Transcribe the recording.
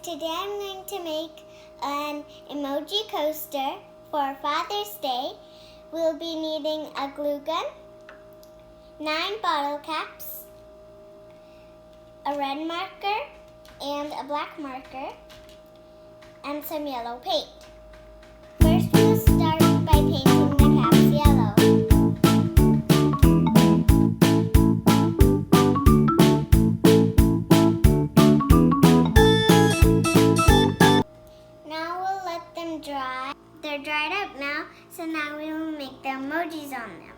today I'm going to make an emoji coaster for Father's Day. We'll be needing a glue gun, 9 bottle caps, a red marker and a black marker, and some yellow paint. First we'll start by painting the caps yellow. Now we'll let them dry. They're dried up now, so now we will make the emojis on them.